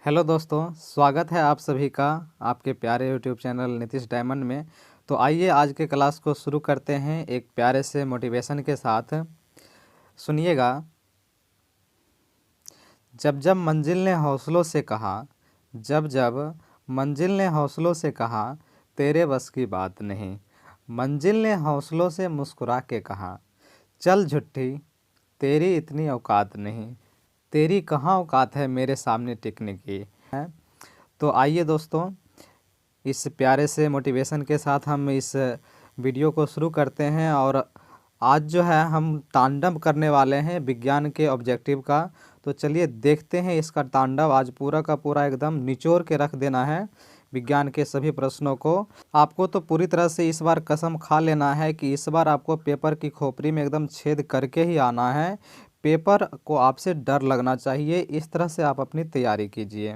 Hello दोस्तों, स्वागत है आप सभी का आपके प्यारे यूट्यूब चैनल नीतीश डायमंड में। तो आइए आज के क्लास को शुरू करते हैं एक प्यारे से मोटिवेशन के साथ। सुनिएगा। जब जब मंजिल ने हौसलों से कहा, जब जब मंजिल ने हौसलों से कहा, तेरे बस की बात नहीं। मंजिल ने हौसलों से मुस्कुरा के कहा, चल झुट्ठी, तेरी इतनी औकात नहीं। तेरी कहाँ औकात है मेरे सामने टिकने की है। तो आइए दोस्तों, इस प्यारे से मोटिवेशन के साथ हम इस वीडियो को शुरू करते हैं। और आज जो है हम तांडव करने वाले हैं विज्ञान के ऑब्जेक्टिव का। तो चलिए देखते हैं इसका तांडव। आज पूरा का पूरा एकदम निचोड़ के रख देना है विज्ञान के सभी प्रश्नों को। आपको तो पूरी तरह से इस बार कसम खा लेना है कि इस बार आपको पेपर की खोपड़ी में एकदम छेद करके ही आना है। पेपर को आपसे डर लगना चाहिए, इस तरह से आप अपनी तैयारी कीजिए।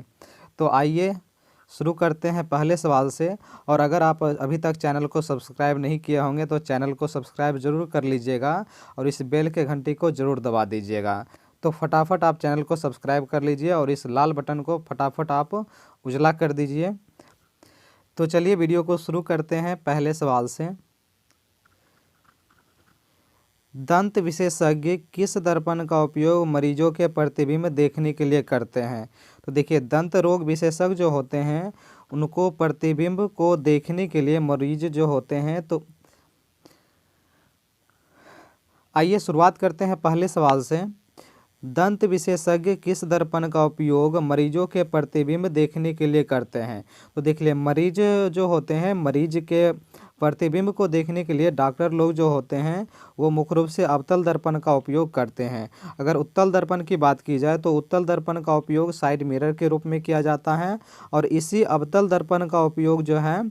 तो आइए शुरू करते हैं पहले सवाल से। और अगर आप अभी तक चैनल को सब्सक्राइब नहीं किए होंगे तो चैनल को सब्सक्राइब ज़रूर कर लीजिएगा और इस बेल के घंटी को ज़रूर दबा दीजिएगा। तो फटाफट आप चैनल को सब्सक्राइब कर लीजिए और इस लाल बटन को फटाफट आप उजला कर दीजिए। तो चलिए वीडियो को शुरू करते हैं पहले सवाल से। दंत विशेषज्ञ किस दर्पण का उपयोग मरीजों के प्रतिबिंब देखने के लिए करते हैं? तो देखिए, दंत रोग विशेषज्ञ जो होते हैं उनको प्रतिबिंब को देखने के लिए मरीज जो होते हैं। तो आइए शुरुआत करते हैं पहले सवाल से। दंत विशेषज्ञ किस दर्पण का उपयोग मरीजों के प्रतिबिंब देखने के लिए करते हैं? तो देख लिए, मरीज जो होते हैं, मरीज के प्रतिबिंब को देखने के लिए डॉक्टर लोग जो होते हैं वो मुख्य रूप से अवतल दर्पण का उपयोग करते हैं। अगर उत्तल दर्पण की बात की जाए तो उत्तल दर्पण का उपयोग साइड मिरर के रूप में किया जाता है। और इसी अवतल दर्पण का उपयोग जो है,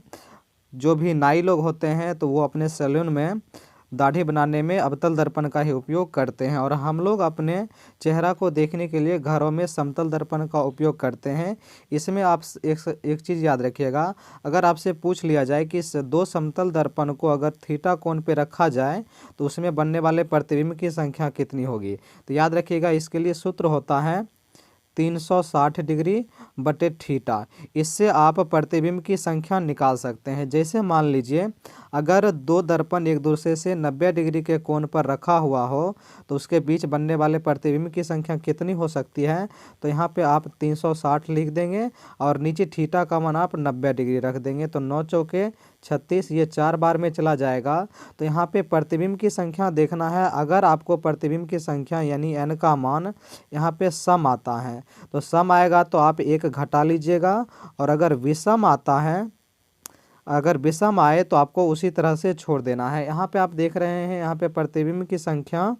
जो भी नाई लोग होते हैं तो वो अपने सैलून में दाढ़ी बनाने में अवतल दर्पण का ही उपयोग करते हैं। और हम लोग अपने चेहरा को देखने के लिए घरों में समतल दर्पण का उपयोग करते हैं। इसमें आप एक चीज़ याद रखिएगा, अगर आपसे पूछ लिया जाए कि इस दो समतल दर्पण को अगर थीटा कोण पे रखा जाए तो उसमें बनने वाले प्रतिबिंब की संख्या कितनी होगी? तो याद रखिएगा, इसके लिए सूत्र होता है 360 डिग्री बटे थीटा। इससे आप प्रतिबिंब की संख्या निकाल सकते हैं। जैसे मान लीजिए, अगर दो दर्पण एक दूसरे से 90 डिग्री के कोण पर रखा हुआ हो तो उसके बीच बनने वाले प्रतिबिंब की संख्या कितनी हो सकती है? तो यहाँ पे आप 360 लिख देंगे और नीचे थीटा का मान आप 90 डिग्री रख देंगे। तो 9 चौके 36, ये 4 बार में चला जाएगा। तो यहाँ पे प्रतिबिंब की संख्या देखना है। अगर आपको प्रतिबिंब की संख्या यानी n का मान यहाँ पे सम आता है तो सम आएगा तो आप एक घटा लीजिएगा। और अगर विषम आता है, अगर विषम आए तो आपको उसी तरह से छोड़ देना है। यहाँ पे आप देख रहे हैं, यहाँ पे प्रतिबिंब की संख्या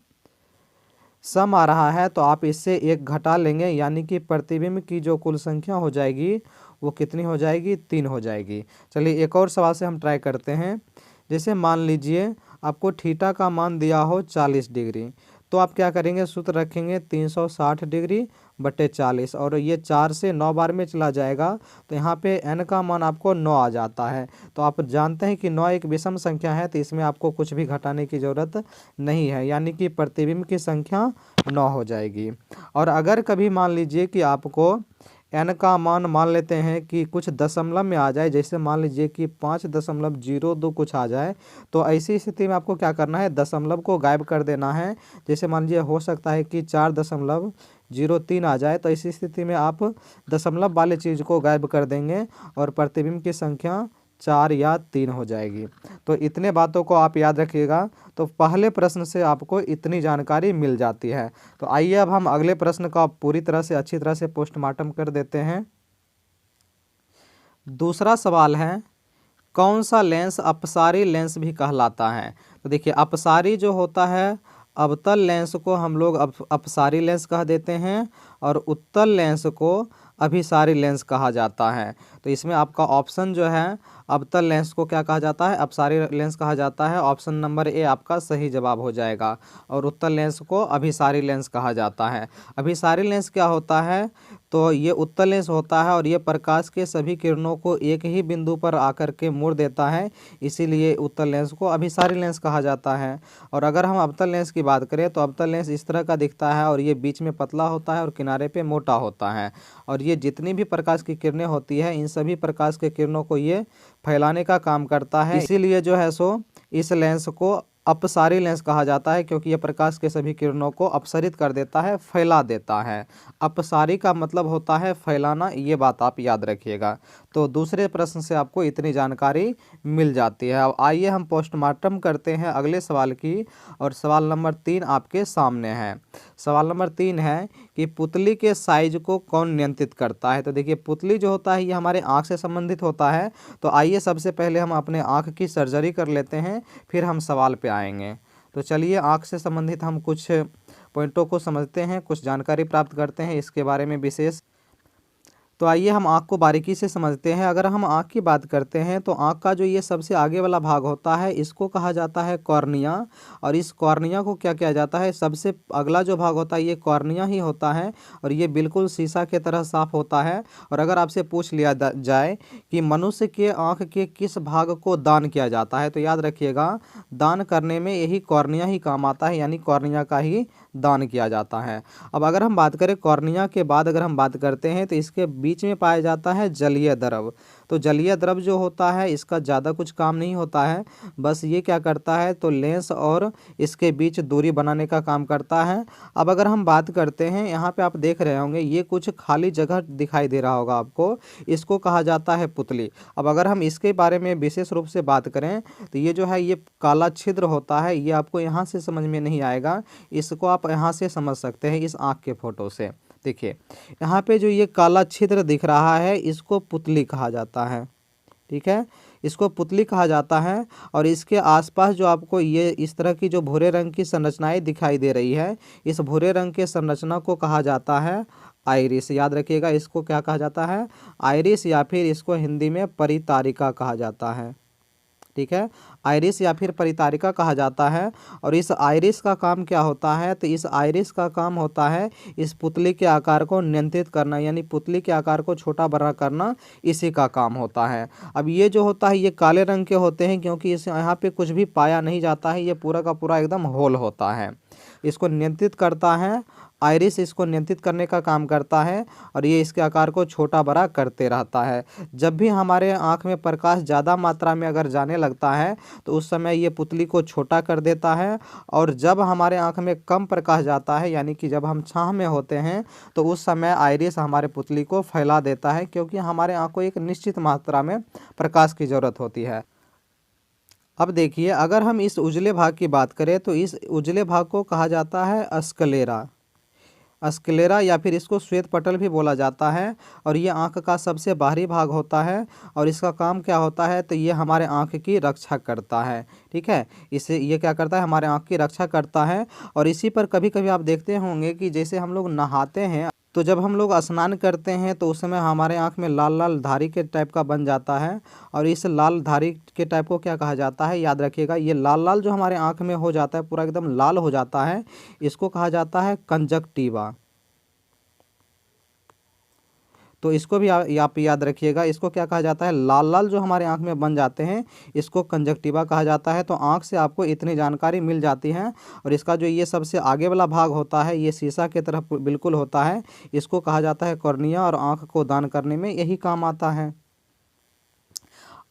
सम आ रहा है तो आप इससे एक घटा लेंगे, यानी कि प्रतिबिंब की जो कुल संख्या हो जाएगी वो कितनी हो जाएगी? 3 हो जाएगी। चलिए एक और सवाल से हम ट्राई करते हैं। जैसे मान लीजिए आपको थीटा का मान दिया हो 40 डिग्री, तो आप क्या करेंगे? सूत्र रखेंगे 360 डिग्री बटे 40 और ये 4 से 9 बार में चला जाएगा। तो यहाँ पे n का मान आपको 9 आ जाता है। तो आप जानते हैं कि 9 एक विषम संख्या है, तो इसमें आपको कुछ भी घटाने की ज़रूरत नहीं है, यानी कि प्रतिबिंब की संख्या 9 हो जाएगी। और अगर कभी मान लीजिए कि आपको n का मान लेते हैं कि कुछ दशमलव में आ जाए, जैसे मान लीजिए कि 5.02 कुछ आ जाए, तो ऐसी स्थिति में आपको क्या करना है? दशमलव को गायब कर देना है। जैसे मान लीजिए हो सकता है कि 4.03 आ जाए, तो ऐसी स्थिति में आप दशमलव वाले चीज़ को गायब कर देंगे और प्रतिबिंब की संख्या 4 या 3 हो जाएगी। तो इतने बातों को आप याद रखिएगा। तो पहले प्रश्न से आपको इतनी जानकारी मिल जाती है। तो आइए अब हम अगले प्रश्न का पूरी तरह से अच्छी तरह से पोस्टमार्टम कर देते हैं। दूसरा सवाल है, कौन सा लेंस अपसारी लेंस भी कहलाता है? तो देखिए, अपसारी जो होता है, अवतल लेंस को हम लोग अपसारी लेंस कह देते हैं और उत्तल लेंस को अभिसारी लेंस कहा जाता है। तो इसमें आपका ऑप्शन जो है अवतल लेंस को क्या कहा जाता है? अपसारी लेंस कहा जाता है। ऑप्शन नंबर ए आपका सही जवाब हो जाएगा। और उत्तल लेंस को अभिसारी लेंस कहा जाता है। अभिसारी लेंस क्या होता है? तो ये उत्तल लेंस होता है और ये प्रकाश के सभी किरणों को एक ही बिंदु पर आकर के मोड़ देता है, इसीलिए उत्तल लेंस को अभिसारी लेंस कहा जाता है। और अगर हम अवतल लेंस की बात करें तो अवतल लेंस इस तरह का दिखता है और ये बीच में पतला होता है और किनारे पे मोटा होता है। और ये जितनी भी प्रकाश की किरणें होती है इन सभी प्रकाश के किरणों को ये फैलाने का काम करता है, इसीलिए जो है सो इस लेंस को अपसारी लेंस कहा जाता है, क्योंकि यह प्रकाश के सभी किरणों को अपसरित कर देता है, फैला देता है। अपसारी का मतलब होता है फैलाना, ये बात आप याद रखिएगा। तो दूसरे प्रश्न से आपको इतनी जानकारी मिल जाती है। अब आइए हम पोस्टमार्टम करते हैं अगले सवाल की, और सवाल नंबर 3 आपके सामने है। सवाल नंबर 3 है कि पुतली के साइज को कौन नियंत्रित करता है? तो देखिए, पुतली जो होता है ये हमारे आँख से संबंधित होता है। तो आइए सबसे पहले हम अपने आँख की सर्जरी कर लेते हैं, फिर हम सवाल पे आएंगे। तो चलिए, आँख से संबंधित हम कुछ पॉइंटों को समझते हैं, कुछ जानकारी प्राप्त करते हैं इसके बारे में विशेष। तो आइए हम आँख को बारीकी से समझते हैं। अगर हम आँख की बात करते हैं तो आँख का जो ये सबसे आगे वाला भाग होता है इसको कहा जाता है कॉर्निया। और इस कॉर्निया को क्या किया जाता है? सबसे अगला जो भाग होता है ये कॉर्निया ही होता है, और ये बिल्कुल शीशा के तरह साफ होता है। और अगर आपसे पूछ लिया जाए कि मनुष्य के आँख के किस भाग को दान किया जाता है, तो याद रखिएगा, दान करने में यही कॉर्निया ही काम आता है, यानी कॉर्निया का ही दान किया जाता है। अब अगर हम बात करें कॉर्निया के बाद अगर हम बात करते हैं तो इसके बीच में पाया जाता है जलीय द्रव। तो जलीय द्रव जो होता है इसका ज़्यादा कुछ काम नहीं होता है, बस ये क्या करता है तो लेंस और इसके बीच दूरी बनाने का काम करता है। अब अगर हम बात करते हैं, यहाँ पे आप देख रहे होंगे ये कुछ खाली जगह दिखाई दे रहा होगा आपको, इसको कहा जाता है पुतली। अब अगर हम इसके बारे में विशेष रूप से बात करें तो ये जो है ये काला छिद्र होता है, ये आपको यहाँ से समझ में नहीं आएगा, इसको आप यहाँ से समझ सकते हैं इस आँख के फोटो से। देखिए, यहाँ पे जो ये काला छिद्र दिख रहा है इसको पुतली कहा जाता है, ठीक है, इसको पुतली कहा जाता है। और इसके आसपास जो आपको ये इस तरह की जो भूरे रंग की संरचनाएं दिखाई दे रही है, इस भूरे रंग के संरचना को कहा जाता है आइरिस। याद रखिएगा, इसको क्या कहा जाता है? आइरिस, या फिर इसको हिंदी में परितारिका कहा जाता है, ठीक है, आइरिस या फिर परितारिका कहा जाता है। और इस आइरिस का काम क्या होता है? तो इस आइरिस का काम होता है इस पुतली के आकार को नियंत्रित करना, यानी पुतली के आकार को छोटा बड़ा करना, इसी का काम होता है। अब ये जो होता है ये काले रंग के होते हैं, क्योंकि इस यहाँ पे कुछ भी पाया नहीं जाता है, ये पूरा का पूरा एकदम होल होता है। इसको नियंत्रित करता है आइरिस, इसको नियंत्रित करने का काम करता है, और ये इसके आकार को छोटा बड़ा करते रहता है। जब भी हमारे आँख में प्रकाश ज़्यादा मात्रा में अगर जाने लगता है तो उस समय ये पुतली को छोटा कर देता है। और जब हमारे आँख में कम प्रकाश जाता है, यानी कि जब हम छाँव में होते हैं, तो उस समय आइरिस हमारे पुतली को फैला देता है, क्योंकि हमारे आँख को एक निश्चित मात्रा में प्रकाश की ज़रूरत होती है। अब देखिए, अगर हम इस उजले भाग की बात करें तो इस उजले भाग को कहा जाता है स्क्लेरा। स्क्लेरा या फिर इसको श्वेत पटल भी बोला जाता है। और ये आँख का सबसे बाहरी भाग होता है, और इसका काम क्या होता है तो ये हमारे आँख की रक्षा करता है, ठीक है, इसे ये क्या करता है? हमारे आँख की रक्षा करता है। और इसी पर कभी कभी आप देखते होंगे कि जैसे हम लोग नहाते हैं, तो जब हम लोग स्नान करते हैं तो उस समय हमारे आँख में लाल लाल धारी के टाइप का बन जाता है, और इस लाल धारी के टाइप को क्या कहा जाता है? याद रखिएगा, ये लाल लाल जो हमारे आँख में हो जाता है, पूरा एकदम लाल हो जाता है, इसको कहा जाता है कंजक्टिवा। तो इसको भी आप याद रखिएगा, इसको क्या कहा जाता है? लाल लाल जो हमारे आँख में बन जाते हैं इसको कंजक्टिवा कहा जाता है। तो आँख से आपको इतनी जानकारी मिल जाती है। और इसका जो ये सबसे आगे वाला भाग होता है ये शीशा की तरह बिल्कुल होता है, इसको कहा जाता है कॉर्निया, और आँख को दान करने में यही काम आता है।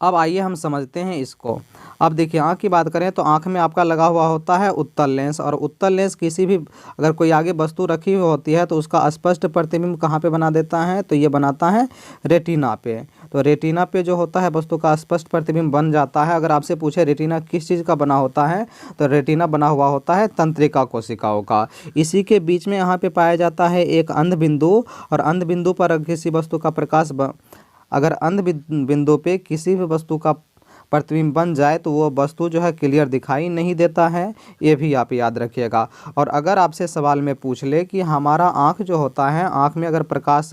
अब आइए हम समझते हैं इसको। अब देखिए, आँख की बात करें तो आँख में आपका लगा हुआ होता है उत्तल लेंस, और उत्तल लेंस किसी भी अगर कोई आगे वस्तु रखी हुई होती है तो उसका स्पष्ट प्रतिबिंब कहाँ पे बना देता है? तो ये बनाता है रेटिना पे। तो रेटिना पे जो होता है वस्तु का स्पष्ट प्रतिबिंब बन जाता है। अगर आपसे पूछे रेटिना किस चीज़ का बना होता है, तो रेटिना बना हुआ होता है तंत्रिका कोशिकाओं का। इसी के बीच में यहाँ पे पाया जाता है एक अंध बिंदु, और अंध बिंदु पर किसी वस्तु का प्रकाश अगर अंध बिंदु पे किसी भी वस्तु का प्रतिबिंब बन जाए तो वो वस्तु जो है क्लियर दिखाई नहीं देता है, ये भी आप याद रखिएगा। और अगर आपसे सवाल में पूछ ले कि हमारा आँख जो होता है, आँख में अगर प्रकाश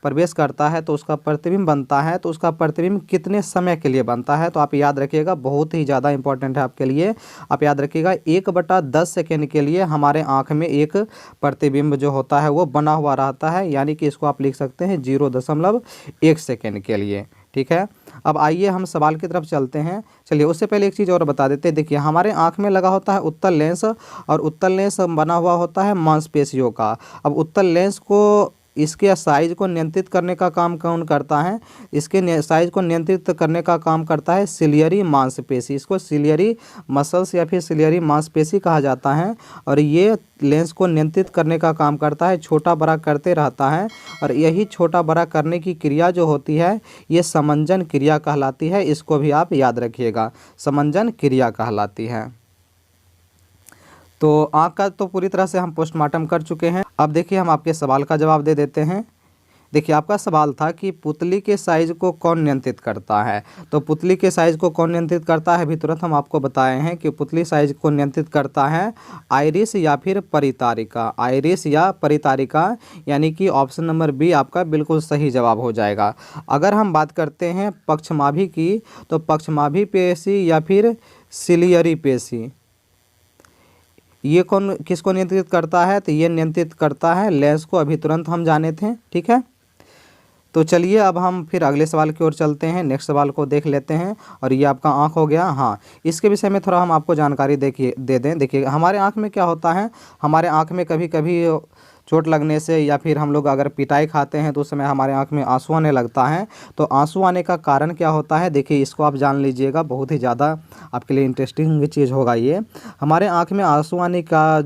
प्रवेश करता है तो उसका प्रतिबिंब बनता है, तो उसका प्रतिबिंब कितने समय के लिए बनता है, तो आप याद रखिएगा, बहुत ही ज़्यादा इंपॉर्टेंट है आपके लिए। आप याद रखिएगा 1/10 सेकेंड के लिए हमारे आँख में एक प्रतिबिंब जो होता है वो बना हुआ रहता है, यानी कि इसको आप लिख सकते हैं 0.1 सेकेंड के लिए। ठीक है, अब आइए हम सवाल की तरफ चलते हैं। चलिए उससे पहले एक चीज़ और बता देते हैं। देखिए हमारे आँख में लगा होता है उत्तल लेंस, और उत्तल लेंस बना हुआ होता है मांसपेशियों का। अब उत्तल लेंस को, इसके साइज को नियंत्रित करने का काम कौन करता है? इसके साइज को नियंत्रित करने का काम करता है सिलियरी मांसपेशी। इसको सिलियरी मसल्स या फिर सिलियरी मांसपेशी कहा जाता है, और ये लेंस को नियंत्रित करने का काम करता है, छोटा बड़ा करते रहता है। और यही छोटा बड़ा करने की क्रिया जो होती है ये समंजन क्रिया कहलाती है। इसको भी आप याद रखिएगा, समंजन क्रिया कहलाती है। तो आँख का तो पूरी तरह से हम पोस्टमार्टम कर चुके हैं। अब देखिए हम आपके सवाल का जवाब दे देते हैं। देखिए आपका सवाल था कि पुतली के साइज को कौन नियंत्रित करता है। तो पुतली के साइज को कौन नियंत्रित करता है, अभी तुरंत हम आपको बताए हैं कि पुतली साइज को नियंत्रित करता है आइरिस या फिर परितारिका। आइरिस या परितारिका, यानी कि ऑप्शन नंबर बी आपका बिल्कुल सही जवाब हो जाएगा। अगर हम बात करते हैं पक्षमाभी की, तो पक्षमाभी पेशी या फिर सिलियरी पेशी, ये कौन किसको नियंत्रित करता है? तो ये नियंत्रित करता है लेंस को, अभी तुरंत हम जाने थे। ठीक है, तो चलिए अब हम फिर अगले सवाल की ओर चलते हैं, नेक्स्ट सवाल को देख लेते हैं। और ये आपका आँख हो गया। हाँ, इसके विषय में थोड़ा हम आपको जानकारी दे दें। देखिए हमारे आँख में क्या होता है, हमारे आँख में कभी कभी चोट लगने से या फिर हम लोग अगर पिटाई खाते हैं तो उस समय हमारे आँख में आंसू आने लगता है। तो आंसू आने का कारण क्या होता है, देखिए इसको आप जान लीजिएगा, बहुत ही ज़्यादा आपके लिए इंटरेस्टिंग चीज़ होगा ये। हमारे आँख में आंसू आने का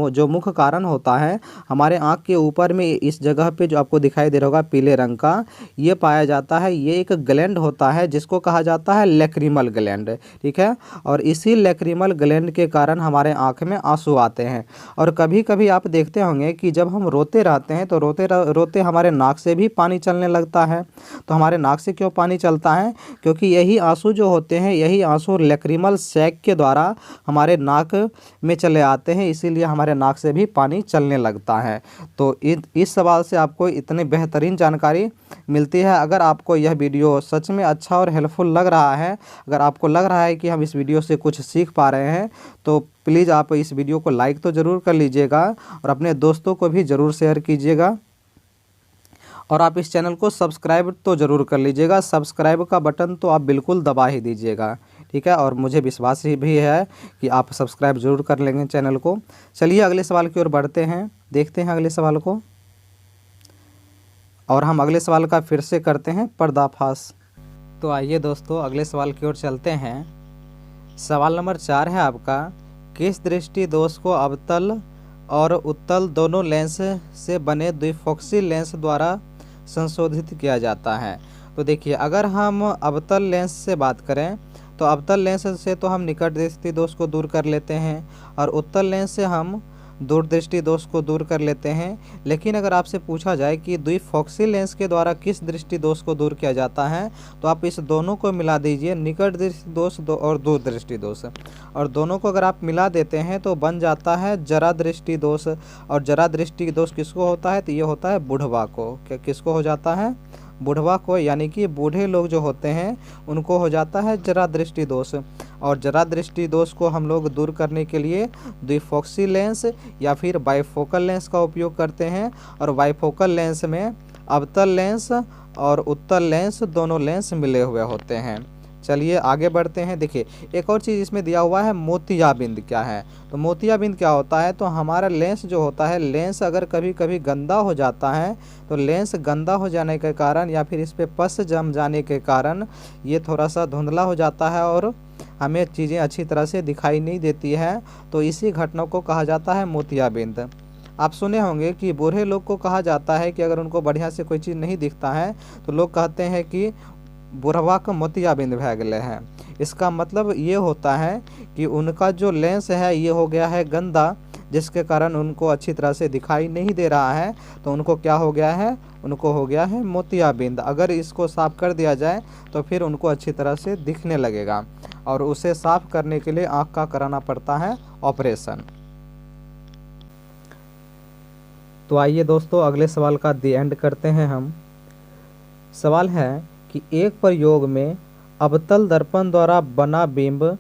जो मुख्य कारण होता है, हमारे आँख के ऊपर में इस जगह पे जो आपको दिखाई दे रहा होगा पीले रंग का, ये पाया जाता है। ये एक ग्लैंड होता है जिसको कहा जाता है लैक्रिमल ग्लैंड। ठीक है, और इसी लैक्रिमल ग्लैंड के कारण हमारे आँख में आंसू आते हैं। और कभी कभी आप देखते होंगे कि जब हम रोते रहते हैं तो रोते हमारे नाक से भी पानी चलने लगता है। तो हमारे नाक से क्यों पानी चलता है? क्योंकि यही आंसू जो होते हैं, यही आंसू लैक्रिमल सैक के द्वारा हमारे नाक में चले आते हैं, इसीलिए हमारे नाक से भी पानी चलने लगता है। तो इस सवाल से आपको इतनी बेहतरीन जानकारी मिलती है। अगर आपको यह वीडियो सच में अच्छा और हेल्पफुल लग रहा है, अगर आपको लग रहा है कि हम इस वीडियो से कुछ सीख पा रहे हैं, तो प्लीज़ आप इस वीडियो को लाइक तो ज़रूर कर लीजिएगा और अपने दोस्तों को भी ज़रूर शेयर कीजिएगा। और आप इस चैनल को सब्सक्राइब तो ज़रूर कर लीजिएगा, सब्सक्राइब का बटन तो आप बिल्कुल दबा ही दीजिएगा। ठीक है, और मुझे विश्वास ही भी है कि आप सब्सक्राइब ज़रूर कर लेंगे चैनल को। चलिए अगले सवाल की ओर बढ़ते हैं, देखते हैं अगले सवाल को। और हम अगले सवाल का फिर से करते हैं पर्दाफाश। तो आइए दोस्तों अगले सवाल की ओर चलते हैं। सवाल नंबर 4 है आपका, किस दृष्टि दोष को अवतल और उत्तल दोनों लेंस से बने द्विफोक्सी लेंस द्वारा संशोधित किया जाता है? तो देखिए अगर हम अवतल लेंस से बात करें तो अवतल लेंस से तो हम निकट दृष्टि दोष को दूर कर लेते हैं, और उत्तल लेंस से हम दूरदृष्टि दोष को दूर कर लेते हैं। लेकिन अगर आपसे पूछा जाए कि द्विफोक्सी लेंस के द्वारा किस दृष्टि दोष को दूर किया जाता है, तो आप इस दोनों को मिला दीजिए, निकट दृष्टि दोष और दूरदृष्टि दोष, और दोनों को अगर आप मिला देते हैं तो बन जाता है जरा दृष्टि दोष। और जरा दृष्टि दोष किसको होता है? तो ये होता है बुढ़वा को। किसको हो जाता है? बुढ़वा को, यानी कि बूढ़े लोग जो होते हैं उनको हो जाता है जरा दृष्टि दोष। और जरा दृष्टि दोष को हम लोग दूर करने के लिए द्विफोक्सी लेंस या फिर बाइफोकल लेंस का उपयोग करते हैं। और बाइफोकल लेंस में अवतल लेंस और उत्तल लेंस दोनों लेंस मिले हुए होते हैं। चलिए आगे बढ़ते हैं। देखिए एक और चीज़ इसमें दिया हुआ है, मोतियाबिंद क्या है? तो मोतियाबिंद क्या होता है? तो हमारा लेंस जो होता है, लेंस अगर कभी कभी गंदा हो जाता है तो लेंस गंदा हो जाने के कारण या फिर इस पर पस जम जाने के कारण ये थोड़ा सा धुंधला हो जाता है और हमें चीज़ें अच्छी तरह से दिखाई नहीं देती है। तो इसी घटना को कहा जाता है मोतियाबिंद। आप सुने होंगे कि बूढ़े लोग को कहा जाता है कि अगर उनको बढ़िया से कोई चीज़ नहीं दिखता है तो लोग कहते हैं कि बुढ़वा का मोतियाबिंद भै गले हैं। इसका मतलब ये होता है कि उनका जो लेंस है ये हो गया है गंदा, जिसके कारण उनको अच्छी तरह से दिखाई नहीं दे रहा है। तो उनको क्या हो गया है? उनको हो गया है मोतियाबिंद। अगर इसको साफ कर दिया जाए तो फिर उनको अच्छी तरह से दिखने लगेगा, और उसे साफ करने के लिए आँख का कराना पड़ता है ऑपरेशन। तो आइए दोस्तों अगले सवाल का दी एंड करते हैं हम। सवाल है कि एक प्रयोग में अवतल दर्पण द्वारा बना बिंब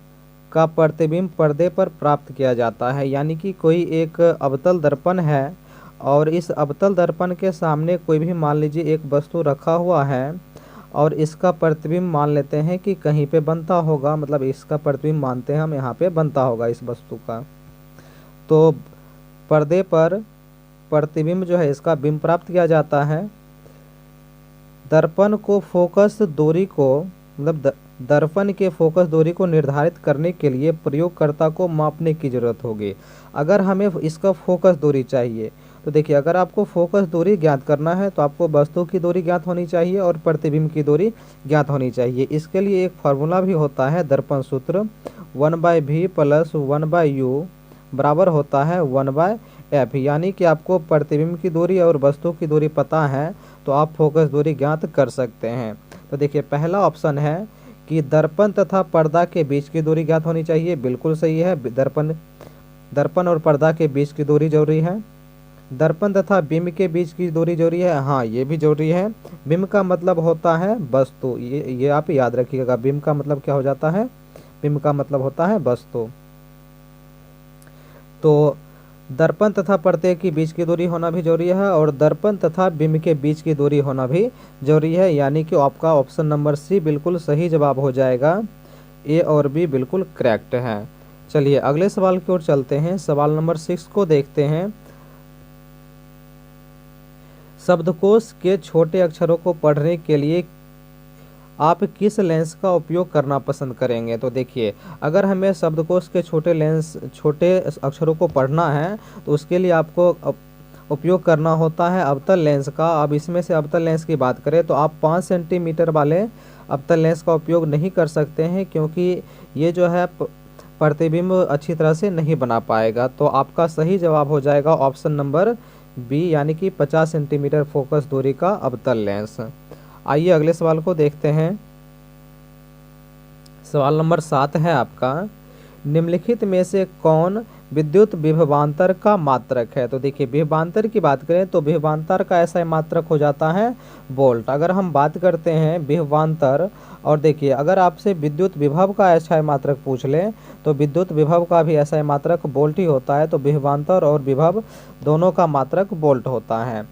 का प्रतिबिंब पर्दे पर प्राप्त किया जाता है। यानी कि कोई एक अवतल दर्पण है और इस अवतल दर्पण के सामने कोई भी मान लीजिए एक वस्तु रखा हुआ है और इसका प्रतिबिंब मान लेते हैं कि कहीं पे बनता होगा, मतलब इसका प्रतिबिंब मानते हैं हम यहाँ पे बनता होगा इस वस्तु का। तो पर्दे पर प्रतिबिंब जो है इसका बिंब प्राप्त किया जाता है। दर्पण को फोकस दूरी को मतलब दर्पण के फोकस दूरी को निर्धारित करने के लिए प्रयोगकर्ता को मापने की ज़रूरत होगी। अगर हमें इसका फोकस दूरी चाहिए तो देखिए, अगर आपको फोकस दूरी ज्ञात करना है तो आपको वस्तु की दूरी ज्ञात होनी चाहिए और प्रतिबिंब की दूरी ज्ञात होनी चाहिए। इसके लिए एक फार्मूला भी होता है दर्पण सूत्र, 1/v + 1/u बराबर होता है 1/f। यानी कि आपको प्रतिबिंब की दूरी और वस्तु की दूरी पता है तो आप फोकस दूरी ज्ञात कर सकते हैं। तो देखिए पहला ऑप्शन है कि दर्पण तथा पर्दा के बीच की दूरी ज्ञात होनी चाहिए, बिल्कुल सही है। दर्पण और पर्दा के बीच की दूरी जरूरी है। दर्पण तथा बिंब के बीच की दूरी जरूरी है, हाँ ये भी जरूरी है। बिंब का मतलब होता है वस्तु, ये आप याद रखिएगा। बिंब का मतलब क्या हो जाता है? बिंब का मतलब होता है वस्तु। तो दर्पण तथा पर्दे के बीच की दूरी होना भी जरूरी है और दर्पण तथा बिंब के बीच की दूरी होना भी जरूरी है। यानी कि आपका ऑप्शन नंबर सी बिल्कुल सही जवाब हो जाएगा। ए और बी बिल्कुल करेक्ट है। चलिए अगले सवाल की ओर चलते हैं। सवाल नंबर 6 को देखते हैं। शब्दकोश के छोटे अक्षरों को पढ़ने के लिए आप किस लेंस का उपयोग करना पसंद करेंगे? तो देखिए, अगर हमें शब्दकोश के छोटे अक्षरों को पढ़ना है तो उसके लिए आपको उपयोग करना होता है अवतल लेंस का। अब इसमें से अवतल लेंस की बात करें तो आप 5 सेंटीमीटर वाले अवतल लेंस का उपयोग नहीं कर सकते हैं, क्योंकि ये जो है प्रतिबिंब अच्छी तरह से नहीं बना पाएगा। तो आपका सही जवाब हो जाएगा ऑप्शन नंबर बी, यानी कि 50 सेंटीमीटर फोकस दूरी का अवतल लेंस। आइए अगले सवाल को देखते हैं। सवाल नंबर 7 है आपका, निम्नलिखित में से कौन विद्युत विभवांतर का मात्रक है? तो देखिए, विभवांतर की बात करें तो विभवांतर का ऐसा मात्रक हो जाता है वोल्ट। अगर हम बात करते हैं विभवांतर, और देखिए अगर आपसे विद्युत विभव का ऐसा मात्रक पूछ ले तो विद्युत विभव का भी ऐसा मात्रक वोल्ट ही होता है। तो विभवांतर और विभव दोनों का मात्रक वोल्ट होता है।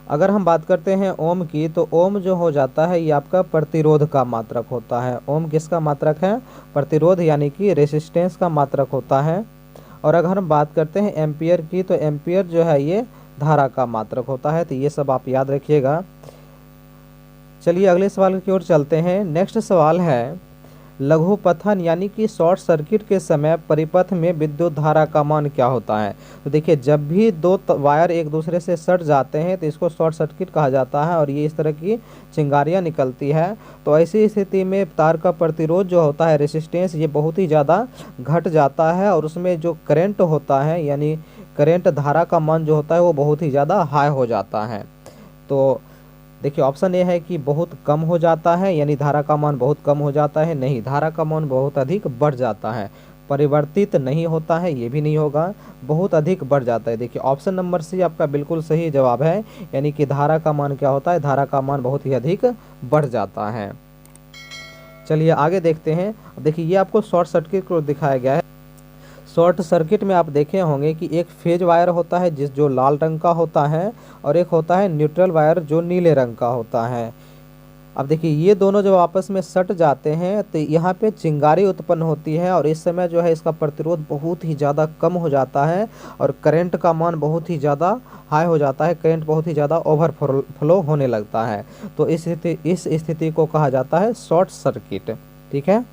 अगर हम बात करते हैं ओम की, तो ओम जो हो जाता है ये आपका प्रतिरोध का मात्रक होता है। ओम किसका मात्रक है? प्रतिरोध, यानी कि रेसिस्टेंस का मात्रक होता है। और अगर हम बात करते हैं एम्पियर की, तो एम्पियर जो है ये धारा का मात्रक होता है। तो ये सब आप याद रखिएगा। चलिए अगले सवाल की ओर चलते हैं। नेक्स्ट सवाल है, लघुपथन यानी कि शॉर्ट सर्किट के समय परिपथ में विद्युत धारा का मान क्या होता है? तो देखिए, जब भी दो वायर एक दूसरे से सट जाते हैं तो इसको शॉर्ट सर्किट कहा जाता है और ये इस तरह की चिंगारियां निकलती है। तो ऐसी स्थिति में तार का प्रतिरोध जो होता है, रेसिस्टेंस, ये बहुत ही ज़्यादा घट जाता है और उसमें जो करंट होता है, यानी करंट धारा का मान जो होता है वो बहुत ही ज़्यादा हाई हो जाता है। तो देखिए ऑप्शन ए है कि बहुत कम हो जाता है, यानी धारा का मान बहुत कम हो जाता है। नहीं, धारा का मान बहुत अधिक बढ़ जाता है। परिवर्तित नहीं होता है, ये भी नहीं होगा, बहुत अधिक बढ़ जाता है। देखिए ऑप्शन नंबर सी आपका बिल्कुल सही जवाब है, यानी कि धारा का मान क्या होता है? धारा का मान बहुत ही अधिक बढ़ जाता है। चलिए आगे देखते हैं। देखिए ये आपको शॉर्ट सर्किट को दिखाया गया है। शॉर्ट सर्किट में आप देखे होंगे कि एक फेज वायर होता है जो लाल रंग का होता है और एक होता है न्यूट्रल वायर जो नीले रंग का होता है। अब देखिए ये दोनों जब आपस में सट जाते हैं तो यहाँ पे चिंगारी उत्पन्न होती है और इस समय जो है इसका प्रतिरोध बहुत ही ज़्यादा कम हो जाता है और करंट का मान बहुत ही ज़्यादा हाई हो जाता है। करंट बहुत ही ज़्यादा ओवरफ्लो होने लगता है। तो इस स्थिति को कहा जाता है शॉर्ट सर्किट। ठीक है,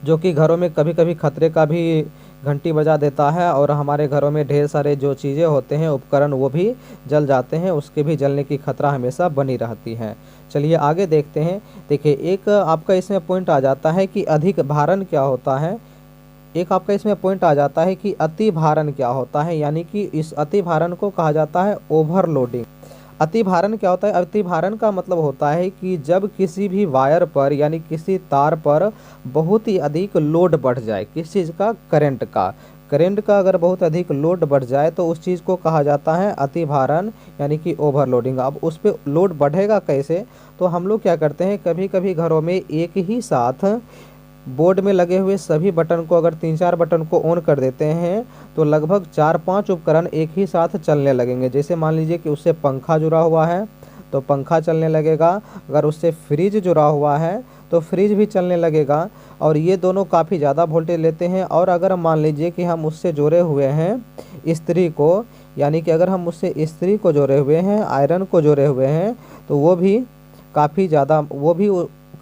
जो कि घरों में कभी कभी खतरे का भी घंटी बजा देता है और हमारे घरों में ढेर सारे जो चीज़ें होते हैं, उपकरण, वो भी जल जाते हैं, उसके भी जलने की खतरा हमेशा बनी रहती है। चलिए आगे देखते हैं। देखिए एक आपका इसमें पॉइंट आ जाता है कि अधिक भारण क्या होता है। एक आपका इसमें पॉइंट आ जाता है कि अति भारण क्या होता है, यानी कि इस अति भारण को कहा जाता है ओवरलोडिंग। अतिभारण क्या होता है? अतिभारण का मतलब होता है कि जब किसी भी वायर पर यानी किसी तार पर बहुत ही अधिक लोड बढ़ जाए, किस चीज़ का? करंट का अगर बहुत अधिक लोड बढ़ जाए तो उस चीज़ को कहा जाता है अतिभारण यानी कि ओवरलोडिंग। अब उस पर लोड बढ़ेगा कैसे? तो हम लोग क्या करते हैं, कभी कभी घरों में एक ही साथ बोर्ड में लगे हुए सभी बटन को, अगर 3-4 बटन को ऑन कर देते हैं तो लगभग 4-5 उपकरण एक ही साथ चलने लगेंगे। जैसे मान लीजिए कि उससे पंखा जुड़ा हुआ है तो पंखा चलने लगेगा, अगर उससे फ्रिज जुड़ा हुआ है तो फ्रिज भी चलने लगेगा, और ये दोनों काफ़ी ज़्यादा वोल्टेज लेते हैं। और अगर मान लीजिए कि हम उससे जुड़े हुए हैं इस्त्री को, यानी कि अगर हम उससे इस्त्री को जोड़े हुए हैं, आयरन को जोड़े हुए हैं, तो वो भी काफ़ी ज़्यादा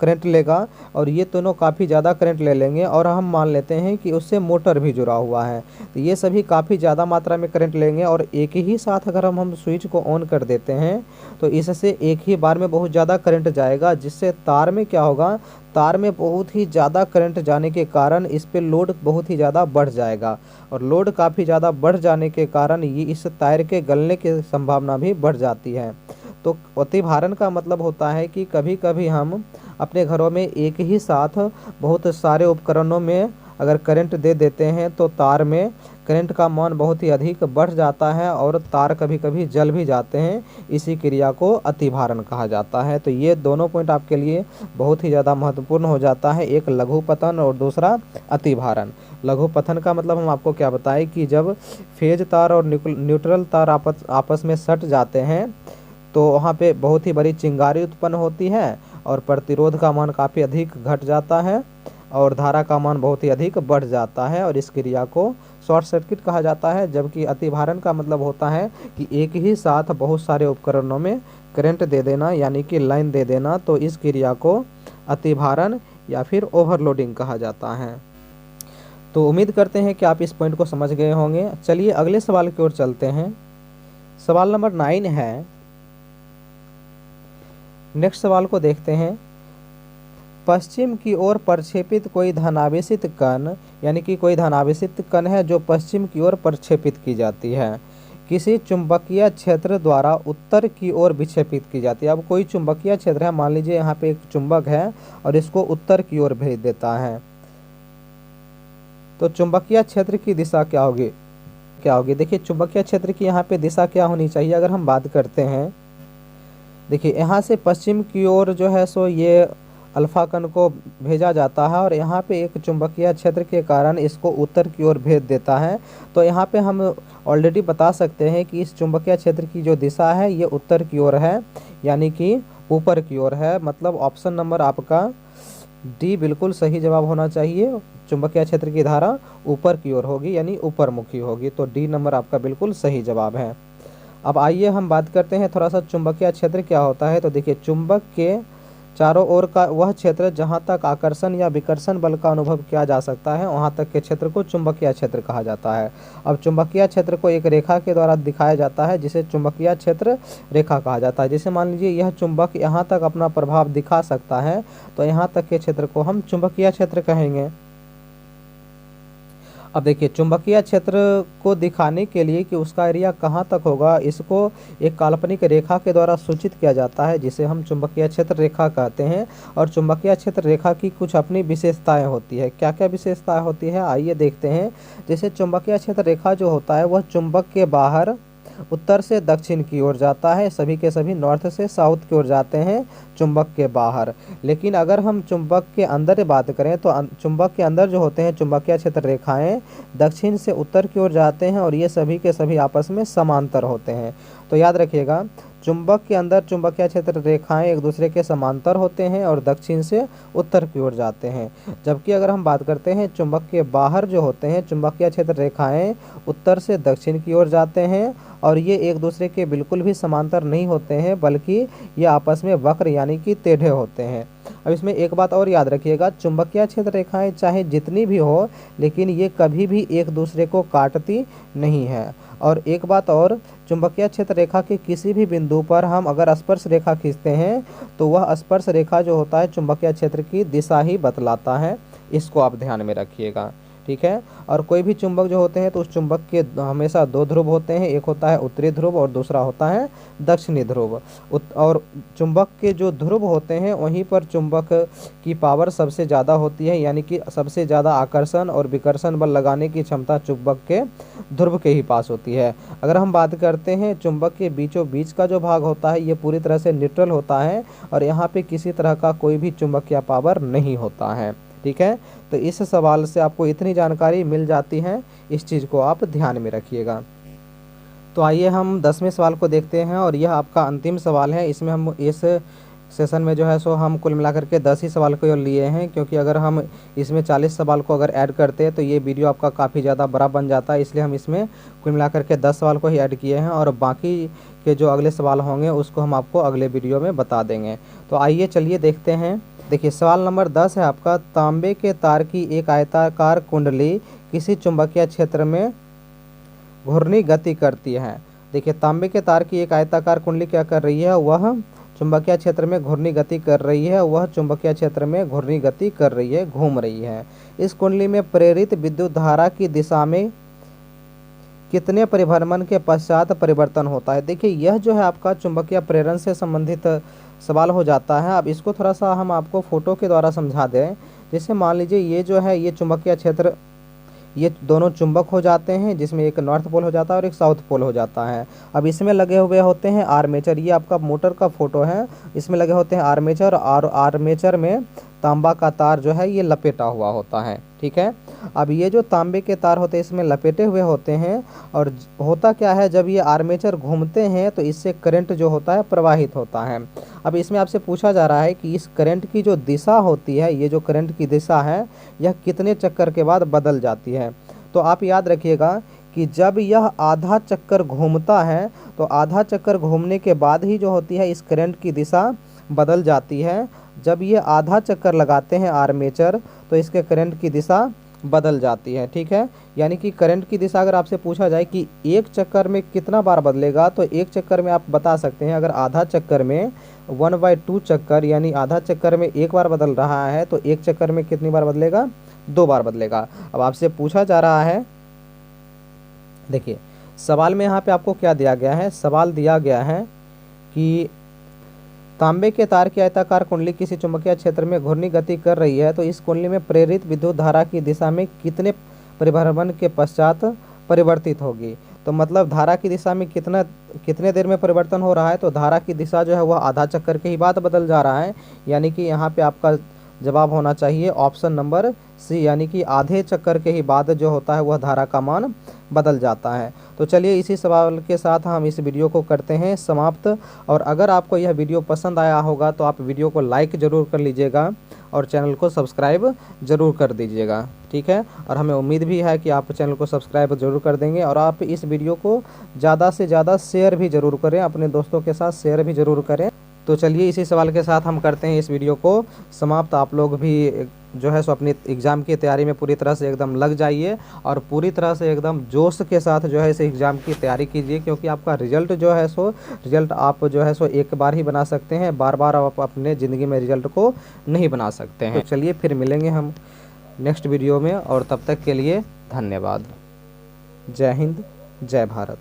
करंट लेगा, और ये दोनों काफ़ी ज़्यादा करंट ले लेंगे। और हम मान लेते हैं कि उससे मोटर भी जुड़ा हुआ है, तो ये सभी काफ़ी ज़्यादा मात्रा में करंट लेंगे। और एक ही साथ अगर हम स्विच को ऑन कर देते हैं तो इससे एक ही बार में बहुत ज़्यादा करंट जाएगा, जिससे तार में क्या होगा, तार में बहुत ही ज़्यादा करंट जाने के कारण इस पे लोड बहुत ही ज़्यादा बढ़ जाएगा, और लोड काफ़ी ज़्यादा बढ़ जाने के कारण ये इस तार के गलने की संभावना भी बढ़ जाती है। तो अतिभारण का मतलब होता है कि कभी कभी हम अपने घरों में एक ही साथ बहुत सारे उपकरणों में अगर करंट दे देते हैं तो तार में करंट का मान बहुत ही अधिक बढ़ जाता है और तार कभी कभी जल भी जाते हैं। इसी क्रिया को अतिभारण कहा जाता है। तो ये दोनों पॉइंट आपके लिए बहुत ही ज़्यादा महत्वपूर्ण हो जाता है, एक लघु पतन और दूसरा अतिभारण। लघु पतन का मतलब हम आपको क्या बताएं कि जब फेज तार और न्यूट्रल तार आपस में सट जाते हैं तो वहाँ पे बहुत ही बड़ी चिंगारी उत्पन्न होती है, और प्रतिरोध का मान काफ़ी अधिक घट जाता है, और धारा का मान बहुत ही अधिक बढ़ जाता है, और इस क्रिया को शॉर्ट सर्किट कहा जाता है। जबकि अतिभारण का मतलब होता है कि एक ही साथ बहुत सारे उपकरणों में करंट दे देना यानी कि लाइन दे देना, तो इस क्रिया को अतिभारण या फिर ओवरलोडिंग कहा जाता है। तो उम्मीद करते हैं कि आप इस पॉइंट को समझ गए होंगे। चलिए अगले सवाल की ओर चलते हैं। सवाल नंबर 9 है, नेक्स्ट सवाल को देखते हैं। पश्चिम की ओर प्रक्षेपित कोई धनावेशित कण, यानी कि कोई धनावेशित कण है जो पश्चिम की ओर प्रक्षेपित की जाती है, किसी चुंबकीय क्षेत्र द्वारा उत्तर की ओर विक्षेपित की जाती है। अब कोई चुंबकीय क्षेत्र है, मान लीजिए यहाँ पे एक चुंबक है और इसको उत्तर की ओर भेज देता है, तो चुंबकीय क्षेत्र की दिशा क्या होगी? देखिए चुंबकीय क्षेत्र की यहाँ पे दिशा क्या होनी चाहिए, अगर हम बात करते हैं, देखिए यहाँ से पश्चिम की ओर जो है सो ये अल्फा कण को भेजा जाता है, और यहाँ पे एक चुंबकीय क्षेत्र के कारण इसको उत्तर की ओर भेज देता है। तो यहाँ पे हम ऑलरेडी बता सकते हैं कि इस चुंबकीय क्षेत्र की जो दिशा है ये उत्तर की ओर है, यानी कि ऊपर की ओर है। मतलब ऑप्शन नंबर आपका डी बिल्कुल सही जवाब होना चाहिए। चुंबकीय क्षेत्र की धारा ऊपर की ओर होगी यानी ऊपर मुखी होगी, तो डी नंबर आपका बिल्कुल सही जवाब है। अब आइए हम बात करते हैं थोड़ा सा चुंबकीय क्षेत्र क्या होता है। तो देखिए चुंबक के चारों ओर का वह क्षेत्र जहाँ तक आकर्षण या विकर्षण बल का अनुभव किया जा सकता है वहाँ तक के क्षेत्र को चुंबकीय क्षेत्र कहा जाता है। अब चुंबकीय क्षेत्र को एक रेखा के द्वारा दिखाया जाता है जिसे चुंबकीय क्षेत्र रेखा कहा जाता है। जैसे मान लीजिए यह चुंबक यहाँ तक अपना प्रभाव दिखा सकता है तो यहाँ तक के क्षेत्र को हम चुंबकीय क्षेत्र कहेंगे। अब देखिए चुंबकीय क्षेत्र को दिखाने के लिए कि उसका एरिया कहाँ तक होगा, इसको एक काल्पनिक रेखा के द्वारा सूचित किया जाता है जिसे हम चुंबकीय क्षेत्र रेखा कहते हैं। और चुंबकीय क्षेत्र रेखा की कुछ अपनी विशेषताएं होती है। क्या क्या विशेषताएं होती है आइए देखते हैं। जैसे चुंबकीय क्षेत्र रेखा जो होता है वह चुंबक के बाहर उत्तर से दक्षिण की ओर जाता है, सभी के सभी नॉर्थ से साउथ की ओर जाते हैं चुंबक के बाहर। लेकिन अगर हम चुंबक के अंदर बात करें तो चुंबक के अंदर जो होते हैं चुंबकीय क्षेत्र रेखाएं दक्षिण से उत्तर की ओर जाते हैं और ये सभी के सभी आपस में समांतर होते हैं। तो याद रखिएगा चुंबक के अंदर चुंबकीय क्षेत्र रेखाएं एक दूसरे के समांतर होते हैं और दक्षिण से उत्तर की ओर जाते हैं। जबकि अगर हम बात करते हैं चुंबक के बाहर जो होते हैं चुंबकीय क्षेत्र रेखाएं उत्तर से दक्षिण की ओर जाते हैं और ये एक दूसरे के बिल्कुल भी समांतर नहीं होते हैं बल्कि ये आपस में वक्र यानी कि टेढ़े होते हैं। अब इसमें एक बात और याद रखिएगा, चुंबकीय क्षेत्र रेखाएं चाहे जितनी भी हो लेकिन ये कभी भी एक दूसरे को काटती नहीं है। और एक बात और, चुंबकीय क्षेत्र रेखा के किसी भी बिंदु पर हम अगर स्पर्श रेखा खींचते हैं तो वह स्पर्श रेखा जो होता है चुंबकीय क्षेत्र की दिशा ही बतलाता है। इसको आप ध्यान में रखिएगा। ठीक है। और कोई भी चुंबक जो होते हैं तो उस चुंबक के हमेशा दो ध्रुव होते हैं, एक होता है उत्तरी ध्रुव और दूसरा होता है दक्षिणी ध्रुव। और चुंबक के जो ध्रुव होते हैं वहीं पर चुंबक की पावर सबसे ज़्यादा होती है, यानी कि सबसे ज़्यादा आकर्षण और विकर्षण बल लगाने की क्षमता चुंबक के ध्रुव के ही पास होती है। अगर हम बात करते हैं चुंबक के बीचों बीच का जो भाग होता है ये पूरी तरह से न्यूट्रल होता है और यहाँ पे किसी तरह का कोई भी चुंबकीय पावर नहीं होता है, ठीक है। तो इस सवाल से आपको इतनी जानकारी मिल जाती है, इस चीज़ को आप ध्यान में रखिएगा। तो आइए हम 10वें सवाल को देखते हैं और यह आपका अंतिम सवाल है। इसमें हम इस सेशन में जो है सो हम कुल मिलाकर के 10 ही सवाल को लिए हैं, क्योंकि अगर हम इसमें 40 सवाल को अगर ऐड करते हैं तो ये वीडियो आपका काफ़ी ज़्यादा बड़ा बन जाता है, इसलिए हम इसमें कुल मिलाकर के 10 सवाल को ही ऐड किए हैं और बाकी के जो अगले सवाल होंगे उसको हम आपको अगले वीडियो में बता देंगे। तो आइए चलिए देखते हैं। देखिए सवाल नंबर 10 है आपका, तांबे के तार की एक आयताकार कुंडली किसी चुंबकीय क्षेत्र में घूर्णी गति करती है। देखिए तांबे के तार की एक आयताकार कुंडली क्या कर रही है, वह चुंबकीय क्षेत्र में घूर्णी गति कर रही है, वह चुंबकीय क्षेत्र में घूर्णी गति कर रही है, घूम रही है। इस कुंडली में प्रेरित विद्युत धारा की दिशा में कितने परिभ्रमण के पश्चात परिवर्तन होता है। देखिए यह जो है आपका चुंबकीय प्रेरण से संबंधित सवाल हो जाता है। अब इसको थोड़ा सा हम आपको फोटो के द्वारा समझा दें। जैसे मान लीजिए ये जो है ये चुंबकीय क्षेत्र, ये दोनों चुंबक हो जाते हैं जिसमें एक नॉर्थ पोल हो जाता है और एक साउथ पोल हो जाता है। अब इसमें लगे हुए होते हैं आर्मेचर, ये आपका मोटर का फोटो है, इसमें लगे होते हैं आर्मेचर और आर्मेचर में तांबा का तार जो है ये लपेटा हुआ होता है, ठीक है। अब ये जो तांबे के तार होते हैं इसमें लपेटे हुए होते हैं और होता क्या है, जब ये आर्मेचर घूमते हैं तो इससे करंट जो होता है प्रवाहित होता है। अब इसमें आपसे पूछा जा रहा है कि इस करंट की जो दिशा होती है, ये जो करंट की दिशा है यह कितने चक्कर के बाद बदल जाती है। तो आप याद रखिएगा कि जब यह आधा चक्कर घूमता है तो आधा चक्कर घूमने के बाद ही जो होती है इस करंट की दिशा बदल जाती है। जब ये आधा चक्कर लगाते हैं आर्मेचर तो इसके करंट की दिशा बदल जाती है, ठीक है। यानी कि करंट की दिशा अगर आपसे पूछा जाए कि एक चक्कर में कितना बार बदलेगा, तो एक चक्कर में आप बता सकते हैं अगर आधा चक्कर में 1/2 चक्कर यानी आधा चक्कर में एक बार बदल रहा है तो एक चक्कर में कितनी बार बदलेगा, 2 बार बदलेगा। अब आपसे पूछा जा रहा है, देखिए सवाल में यहाँ पे आपको क्या दिया गया है, सवाल दिया गया है कि तांबे के तार की आयताकार कुंडली किसी चुंबकीय क्षेत्र में घूर्णी गति कर रही है, तो इस कुंडली में प्रेरित विद्युत धारा की दिशा में कितने परिभ्रमण के पश्चात परिवर्तित होगी। तो मतलब धारा की दिशा में कितने देर में परिवर्तन हो रहा है, तो धारा की दिशा जो है वह आधा चक्कर के ही बाद बदल जा रहा है। यानी कि यहाँ पे आपका जवाब होना चाहिए ऑप्शन नंबर सी, यानी कि आधे चक्कर के ही बाद जो होता है वह धारा का मान बदल जाता है। तो चलिए इसी सवाल के साथ हम इस वीडियो को करते हैं समाप्त। और अगर आपको यह वीडियो पसंद आया होगा तो आप वीडियो को लाइक ज़रूर कर लीजिएगा और चैनल को सब्सक्राइब ज़रूर कर दीजिएगा, ठीक है। और हमें उम्मीद भी है कि आप चैनल को सब्सक्राइब ज़रूर कर देंगे और आप इस वीडियो को ज़्यादा से ज़्यादा शेयर भी ज़रूर करें, अपने दोस्तों के साथ शेयर भी ज़रूर करें। तो चलिए इसी सवाल के साथ हम करते हैं इस वीडियो को समाप्त। आप लोग भी जो है सो अपनी एग्ज़ाम की तैयारी में पूरी तरह से एकदम लग जाइए और पूरी तरह से एकदम जोश के साथ जो है इस एग्ज़ाम की तैयारी कीजिए, क्योंकि आपका रिजल्ट जो है सो रिजल्ट आप जो है सो एक बार ही बना सकते हैं, बार बार आप अपने ज़िंदगी में रिजल्ट को नहीं बना सकते हैं। तो चलिए फिर मिलेंगे हम नेक्स्ट वीडियो में और तब तक के लिए धन्यवाद। जय हिंद, जय भारत।